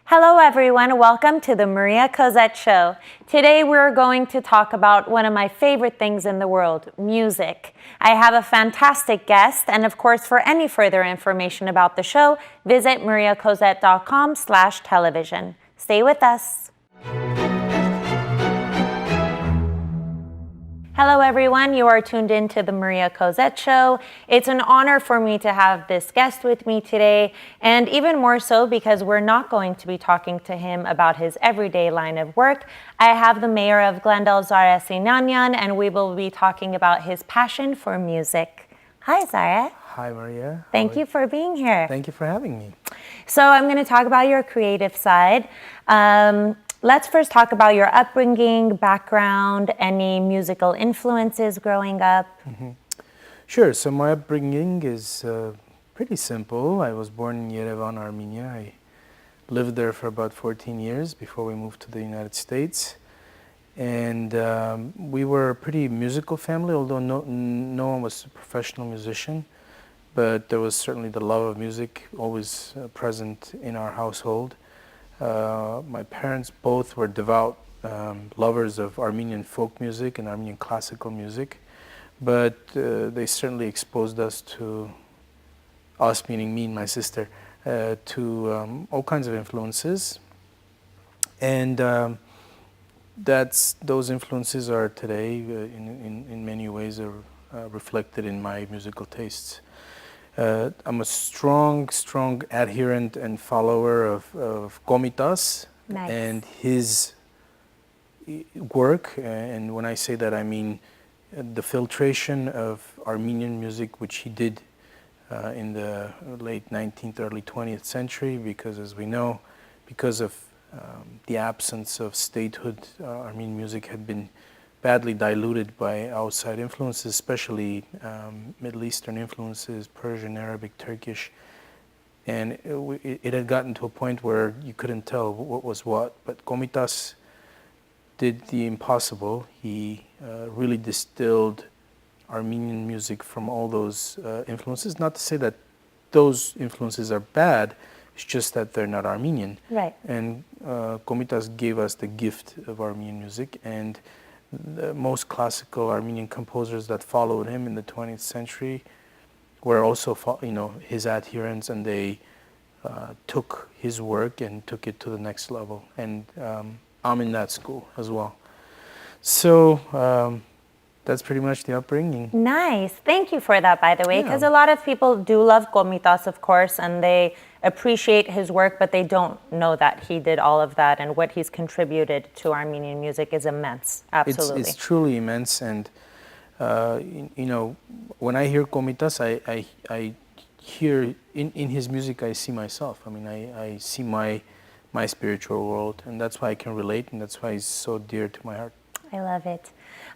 Hello everyone, welcome to the Maria Cozette Show. Today we're going to talk about one of my favorite things in the world, music. I have a fantastic guest, and of course for any further information about the show, visit mariacozette.com/television. Stay with us. Hello everyone, you are tuned in to the Maria Cozette Show. It's an honor for me to have this guest with me today, and even more so because we're not going to be talking to him about his everyday line of work. I have the mayor of Glendale, Zara Sinanyan, and we will be talking about his passion for music. Hi Zara. Hi Maria. Thank you for being here. Thank you for having me. So I'm going to talk about your creative side. Let's first talk about your upbringing, background, any musical influences growing up. Sure. So my upbringing is pretty simple. I was born in Yerevan, Armenia. I lived there for about 14 years before we moved to the United States. And we were a pretty musical family, although no one was a professional musician. But there was certainly the love of music always present in our household. My parents both were devout lovers of Armenian folk music and Armenian classical music, but they certainly exposed us, meaning me and my sister, to all kinds of influences. And those influences are today, in many ways, are reflected in my musical tastes. I'm a strong adherent and follower of Komitas. Nice. And his work, and when I say that I mean the filtration of Armenian music, which he did in the late 19th, early 20th century, because as we know, because of the absence of statehood, Armenian music had been badly diluted by outside influences, especially Middle Eastern influences, Persian, Arabic, Turkish. And it had gotten to a point where you couldn't tell what was what. But Komitas did the impossible. He really distilled Armenian music from all those influences. Not to say that those influences are bad, it's just that they're not Armenian. Right. And Komitas gave us the gift of Armenian music, and the most classical Armenian composers that followed him in the 20th century were also, his adherents, and they took his work and took it to the next level. And I'm in that school as well. So that's pretty much the upbringing. Nice. Thank you for that, by the way, because Yeah. a lot of people do love Komitas, of course, and they appreciate his work, but they don't know that he did all of that, and what he's contributed to Armenian music is immense. Absolutely. It's truly immense, and when I hear Komitas, I hear in his music I see myself. I mean, I see my spiritual world, and that's why I can relate, and that's why he's so dear to my heart. I love it.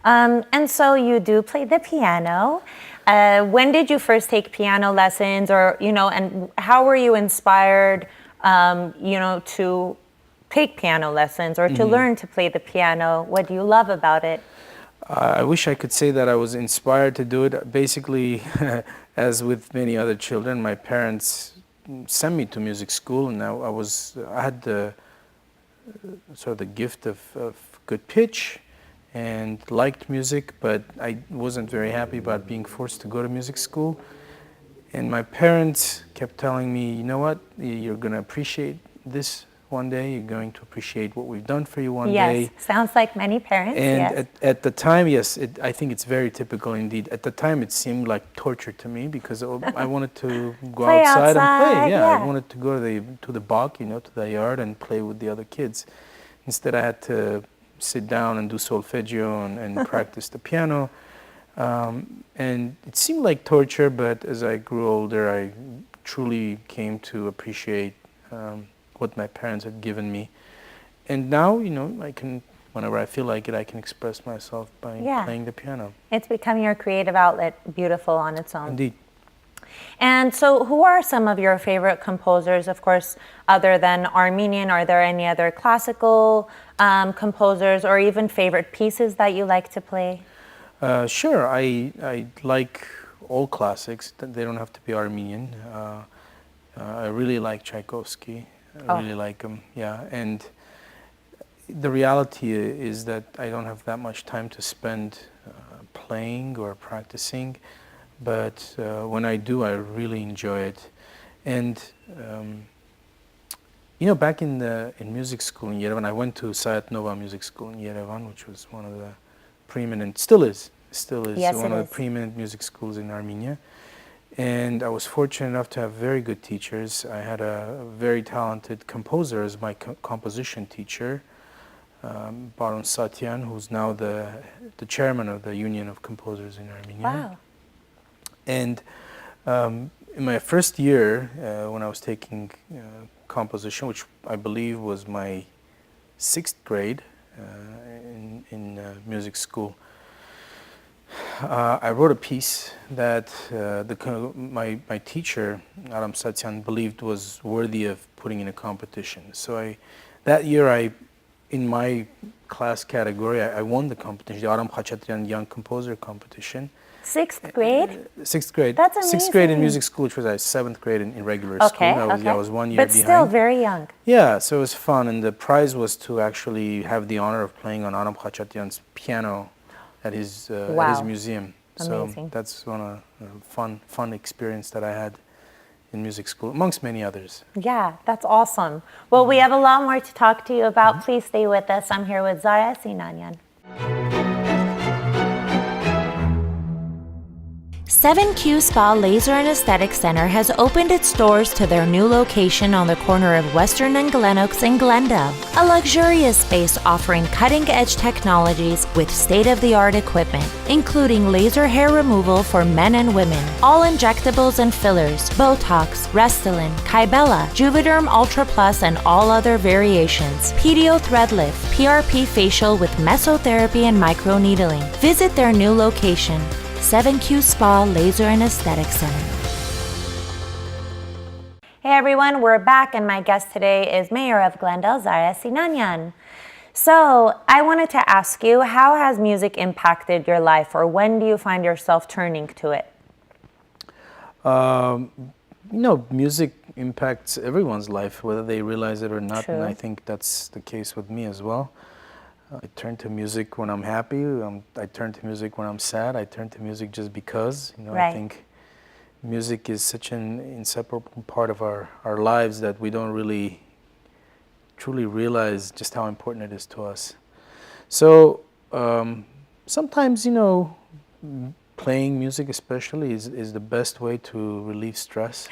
And so you do play the piano. When did you first take piano lessons, or and how were you inspired, to take piano lessons or to learn to play the piano? What do you love about it? I wish I could say that I was inspired to do it. Basically, as with many other children, my parents sent me to music school, and I had the sort of the gift of good pitch and liked music, but I wasn't very happy about being forced to go to music school. And my parents kept telling me, you know what, you're going to appreciate this one day, you're going to appreciate what we've done for you one day. Yes, sounds like many parents, and yes. at the time, yes, I think it's very typical indeed. At the time, it seemed like torture to me because I wanted to go Play outside and play. yeah. I wanted to go to the bog, to the yard and play with the other kids. Instead, I had to sit down and do solfeggio and practice the piano. And it seemed like torture, but as I grew older, I truly came to appreciate what my parents had given me. And now, I can, whenever I feel like it, I can express myself by playing the piano. It's becoming your creative outlet, beautiful on its own. Indeed. And so who are some of your favorite composers, of course, other than Armenian? Are there any other classical composers or even favorite pieces that you like to play? Sure, I like all classics. They don't have to be Armenian. I really like Tchaikovsky. I Oh. really like him, yeah. And the reality is that I don't have that much time to spend playing or practicing, but when I do, I really enjoy it. And you know, back in music school in Yerevan, I went to Sayat Nova Music School in Yerevan, which was one of the preeminent, still is Yes, one it of is. the preeminent music schools in Armenia. And I was fortunate enough to have very good teachers. I had a very talented composer as my composition teacher, Baron Satyan, who's now the chairman of the Union of Composers in Armenia. Wow. And in my first year, when I was taking composition, which I believe was my 6th grade in music school, I wrote a piece that my teacher, Aram Satyan, believed was worthy of putting in a competition. So that year, in my class category, I won the competition, the Aram Khachatryan Young Composer Competition. 6th grade? 6th grade. That's amazing. 6th grade in music school, which was 7th grade in regular school. I was 1 year but behind. still very young. Yeah, so it was fun, and the prize was to actually have the honor of playing on Aram Khachatryan's piano at his museum. Amazing. So that's one of fun experience that I had in music school, amongst many others. Yeah, that's awesome. Well, we have a lot more to talk to you about. Please stay with us. I'm here with Zara Sinanyan. 7Q Spa Laser and Aesthetic Center has opened its doors to their new location on the corner of Western and Glenoaks in Glendale. A luxurious space offering cutting-edge technologies with state-of-the-art equipment, including laser hair removal for men and women, all injectables and fillers, Botox, Restylane, Kybella, Juvederm Ultra Plus, and all other variations, PDO thread lift, PRP facial with mesotherapy and microneedling. Visit their new location, 7Q Spa Laser and Aesthetic Center. Hey everyone, we're back and my guest today is Mayor of Glendale, Zara Sinanyan. So I wanted to ask you, how has music impacted your life, or when do you find yourself turning to it? You know, music impacts everyone's life, whether they realize it or not. True. And I think that's the case with me as well. I turn to music when I'm happy. I turn to music when I'm sad. I turn to music just because. You know, Right. I think music is such an inseparable part of our lives that we don't really truly realize just how important it is to us. So sometimes, you know, playing music especially is the best way to relieve stress.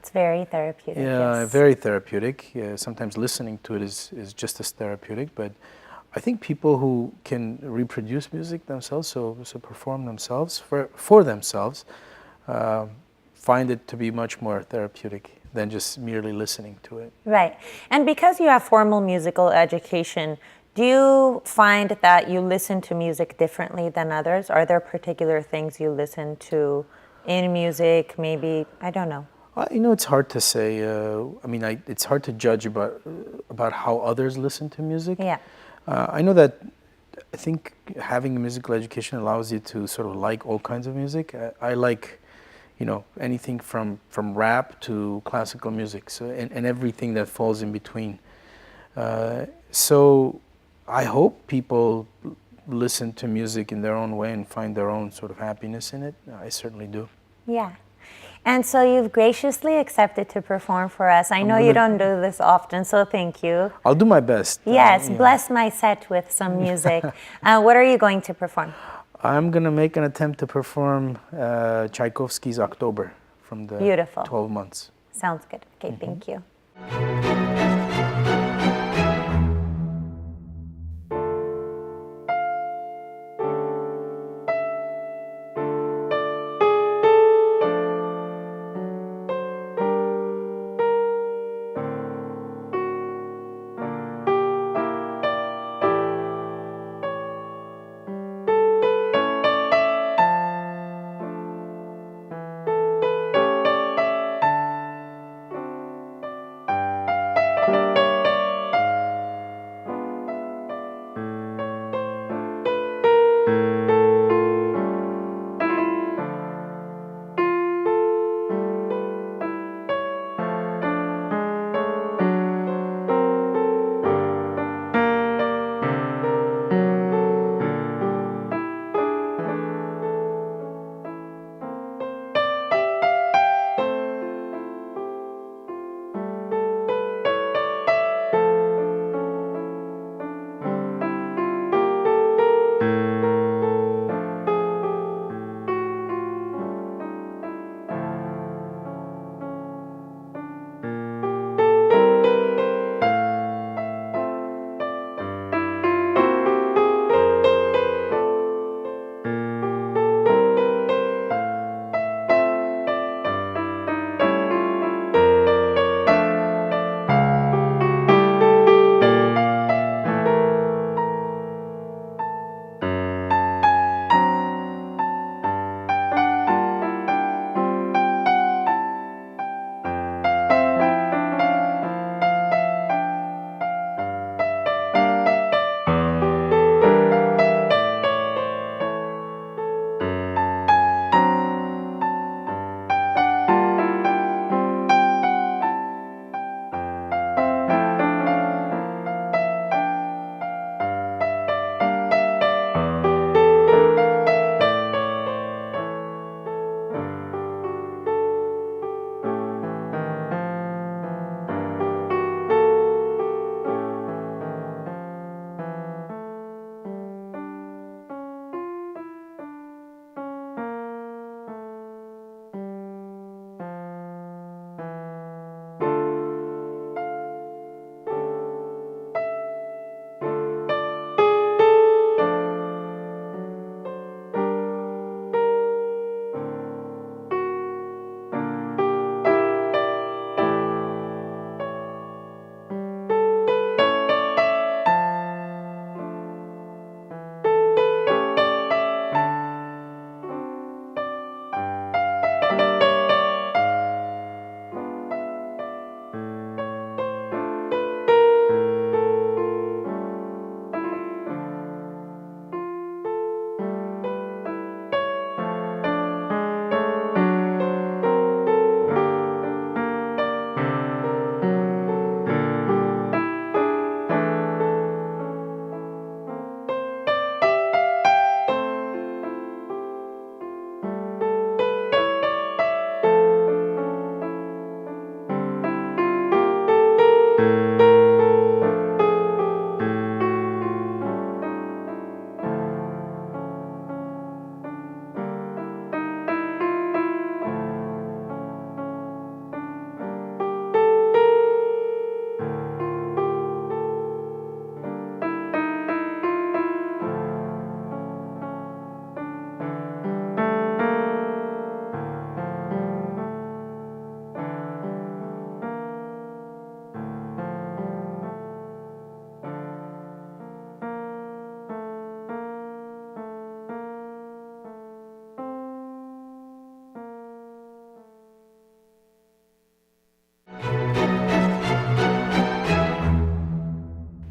It's very therapeutic. Yeah, yes. very therapeutic. Sometimes listening to it is just as therapeutic, but I think people who can reproduce music themselves, so perform themselves for themselves, find it to be much more therapeutic than just merely listening to it. Right. And because you have formal musical education, do you find that you listen to music differently than others? Are there particular things you listen to in music? Maybe, I don't know. You know, it's hard to say. It's hard to judge about how others listen to music. Yeah. I know that I think having a musical education allows you to sort of like all kinds of music. I like, you know, anything from rap to classical music, so and everything that falls in between. So I hope people listen to music in their own way and find their own sort of happiness in it. I certainly do. Yeah. And so you've graciously accepted to perform for us. I know you don't do this often, so thank you. I'll do my best. Yes, bless my set with some music. What are you going to perform? I'm going to make an attempt to perform Tchaikovsky's October from the Beautiful. 12 months. Sounds good. Okay, thank you.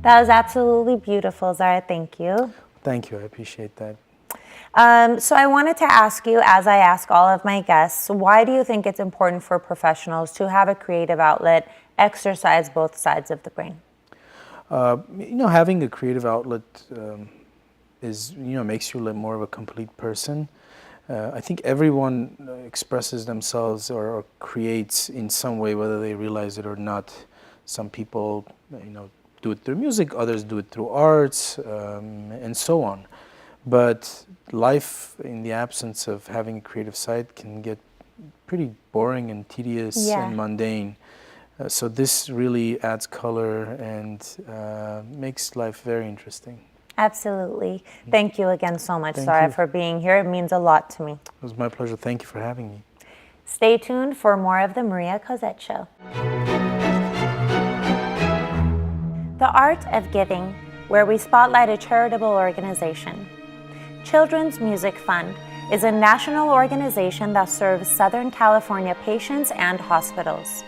That was absolutely beautiful, Zara. Thank you. Thank you. I appreciate that. So I wanted to ask you, as I ask all of my guests, why do you think it's important for professionals to have a creative outlet, exercise both sides of the brain? Having a creative outlet is, makes you more of a complete person. I think everyone expresses themselves or creates in some way, whether they realize it or not. Some people, do it through music, others do it through arts, and so on. But life, in the absence of having a creative side, can get pretty boring and tedious and mundane. So this really adds color and makes life very interesting. Absolutely. Thank you again so much, Thank Zara, you. for being here. It means a lot to me. It was my pleasure. Thank you for having me. Stay tuned for more of the Maria Cozette Show. The Art of Giving, where we spotlight a charitable organization. Children's Music Fund is a national organization that serves Southern California patients and hospitals.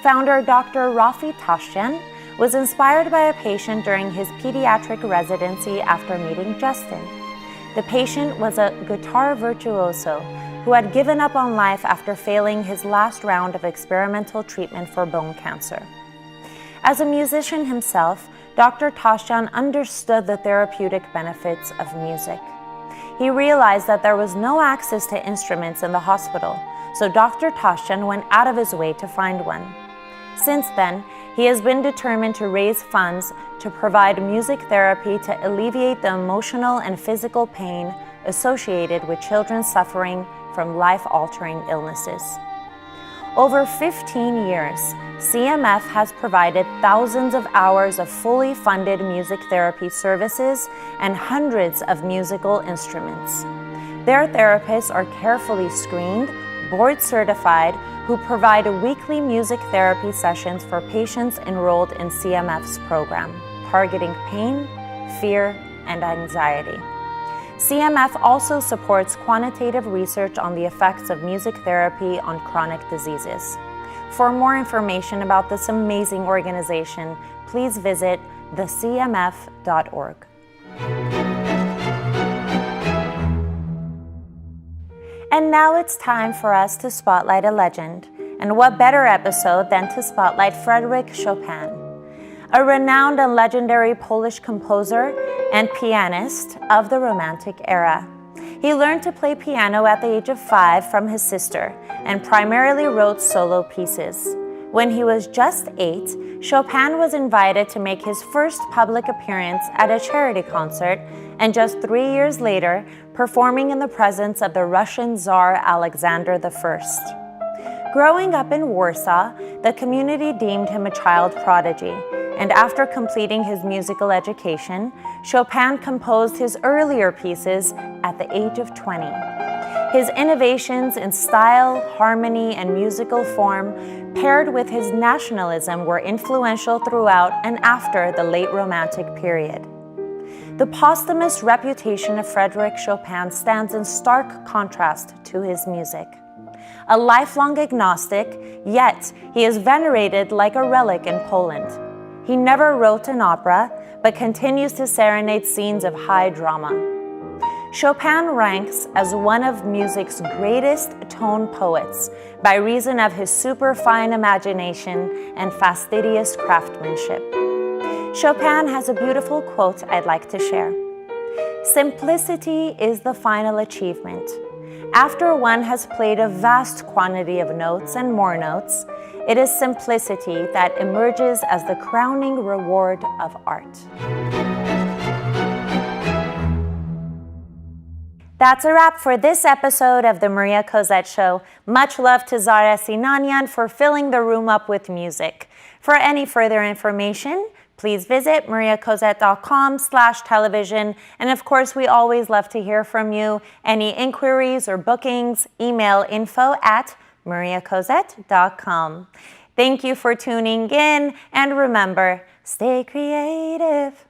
Founder Dr. Rafi Tashjian was inspired by a patient during his pediatric residency after meeting Justin. The patient was a guitar virtuoso who had given up on life after failing his last round of experimental treatment for bone cancer. As a musician himself, Dr. Tashjian understood the therapeutic benefits of music. He realized that there was no access to instruments in the hospital, so Dr. Tashjian went out of his way to find one. Since then, he has been determined to raise funds to provide music therapy to alleviate the emotional and physical pain associated with children suffering from life-altering illnesses. Over 15 years, CMF has provided thousands of hours of fully funded music therapy services and hundreds of musical instruments. Their therapists are carefully screened, board certified, who provide weekly music therapy sessions for patients enrolled in CMF's program, targeting pain, fear, and anxiety. CMF also supports quantitative research on the effects of music therapy on chronic diseases. For more information about this amazing organization, please visit thecmf.org. And now it's time for us to spotlight a legend. And what better episode than to spotlight Frédéric Chopin, a renowned and legendary Polish composer and pianist of the Romantic era. He learned to play piano at the age of 5 from his sister and primarily wrote solo pieces. When he was just 8, Chopin was invited to make his first public appearance at a charity concert, and just 3 years later, performing in the presence of the Russian Tsar Alexander I. Growing up in Warsaw, the community deemed him a child prodigy, and after completing his musical education, Chopin composed his earlier pieces at the age of 20. His innovations in style, harmony, and musical form, paired with his nationalism, were influential throughout and after the late Romantic period. The posthumous reputation of Frédéric Chopin stands in stark contrast to his music. A lifelong agnostic, yet he is venerated like a relic in Poland. He never wrote an opera, but continues to serenade scenes of high drama. Chopin ranks as one of music's greatest tone poets by reason of his superfine imagination and fastidious craftsmanship. Chopin has a beautiful quote I'd like to share. "Simplicity is the final achievement. After one has played a vast quantity of notes and more notes, it is simplicity that emerges as the crowning reward of art." That's a wrap for this episode of the Maria Cozette Show. Much love to Zara Sinanian for filling the room up with music. For any further information, please visit mariacozette.com/television. And of course, we always love to hear from you. Any inquiries or bookings, email info@mariacozette.com. Thank you for tuning in, and remember, stay creative.